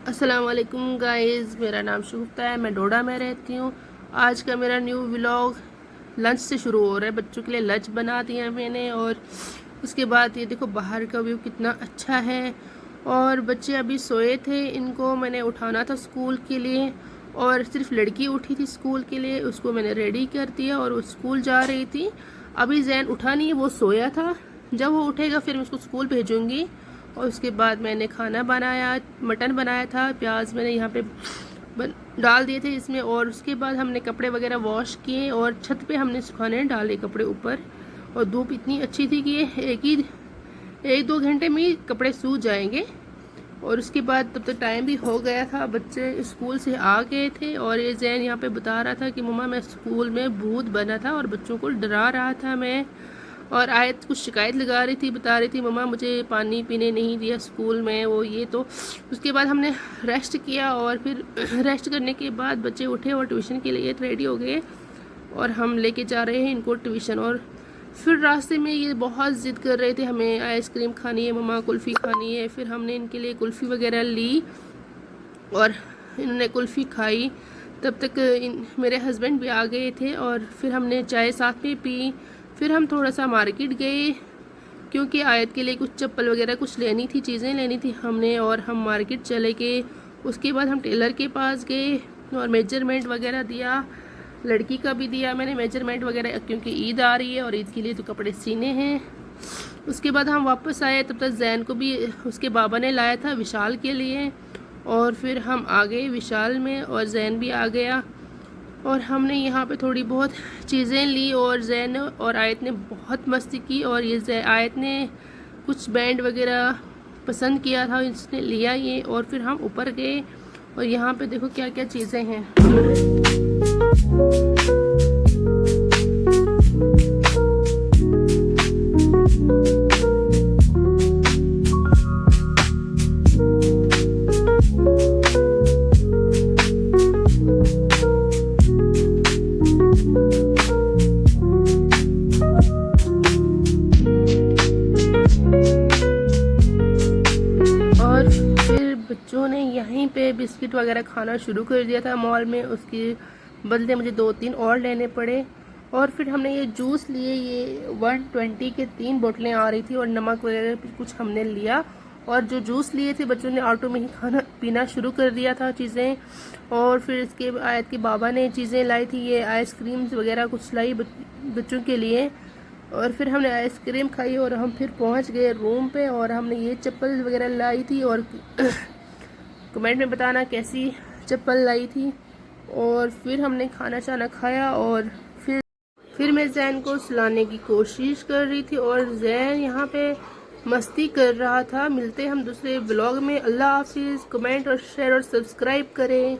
अस्सलाम वालेकुम गाइस, मेरा नाम शुगुफ्ता है। मैं डोडा में रहती हूँ। आज का मेरा न्यू व्लॉग लंच से शुरू हो रहा है। बच्चों के लिए लंच बना दिया मैंने और उसके बाद ये देखो बाहर का व्यू कितना अच्छा है। और बच्चे अभी सोए थे, इनको मैंने उठाना था स्कूल के लिए और सिर्फ लड़की उठी थी स्कूल के लिए, उसको मैंने रेडी कर दिया और वो स्कूल जा रही थी। अभी जैन उठा नहीं है, वो सोया था। जब वो उठेगा फिर मैं उसको स्कूल भेजूँगी। और उसके बाद मैंने खाना बनाया, मटन बनाया था, प्याज मैंने यहाँ पे डाल दिए थे इसमें। और उसके बाद हमने कपड़े वगैरह वॉश किए और छत पे हमने सुखाने डाले कपड़े ऊपर। और धूप इतनी अच्छी थी कि एक दो घंटे में ही कपड़े सूख जाएंगे। और उसके बाद तब तक टाइम भी हो गया था, बच्चे स्कूल से आ गए थे। और ये जैन यहाँ पे बता रहा था कि मम्मा मैं स्कूल में भूत बना था और बच्चों को डरा रहा था मैं। और आयत कुछ शिकायत लगा रही थी, बता रही थी मम्मा मुझे पानी पीने नहीं दिया स्कूल में, वो ये। तो उसके बाद हमने रेस्ट किया और फिर रेस्ट करने के बाद बच्चे उठे और ट्यूशन के लिए रेडी हो गए और हम लेके जा रहे हैं इनको ट्यूशन। और फिर रास्ते में ये बहुत ज़िद कर रहे थे, हमें आइसक्रीम खानी है मम्मा, कुल्फ़ी खानी है। फिर हमने इनके लिए कुल्फ़ी वगैरह ली और इन्होंने कुल्फ़ी खाई। तब तक मेरे हस्बैंड भी आ गए थे और फिर हमने चाय साथ में पी। फिर हम थोड़ा सा मार्केट गए क्योंकि आयत के लिए कुछ चप्पल वगैरह कुछ लेनी थी, चीज़ें लेनी थी हमने, और हम मार्केट चले गए। उसके बाद हम टेलर के पास गए और मेजरमेंट वगैरह दिया, लड़की का भी दिया मैंने मेजरमेंट वगैरह, क्योंकि ईद आ रही है और ईद के लिए तो कपड़े सीने हैं। उसके बाद हम वापस आए, तब तक जैन को भी उसके बाबा ने लाया था विशाल के लिए। और फिर हम आ गए विशाल में और जैन भी आ गया और हमने यहाँ पे थोड़ी बहुत चीज़ें ली। और जैन और आयत ने बहुत मस्ती की और ये आयत ने कुछ बैंड वगैरह पसंद किया था, इसने लिया ये। और फिर हम ऊपर गए और यहाँ पे देखो क्या क्या चीज़ें हैं। और फिर बच्चों ने यहीं पे बिस्किट वगैरह खाना शुरू कर दिया था मॉल में, उसके बदले मुझे 2-3 और लेने पड़े। और फिर हमने ये जूस लिए, ये 120 के 3 बोतलें आ रही थी और नमक वगैरह कुछ हमने लिया। और जो जूस लिए थे बच्चों ने ऑटो में ही खाना पीना शुरू कर दिया था चीज़ें। और फिर इसके आयत के बाबा ने चीज़ें लाई थी, ये आइसक्रीम वगैरह कुछ लाई बच्चों के लिए। और फिर हमने आइसक्रीम खाई और हम फिर पहुंच गए रूम पे। और हमने ये चप्पल वगैरह लाई थी और कमेंट में बताना कैसी चप्पल लाई थी। और फिर हमने खाना चाना खाया और फिर मैं जैन को सुलाने की कोशिश कर रही थी और जैन यहाँ पे मस्ती कर रहा था। मिलते हम दूसरे ब्लॉग में। अल्लाह हाफिज़। कमेंट और शेयर और सब्सक्राइब करें।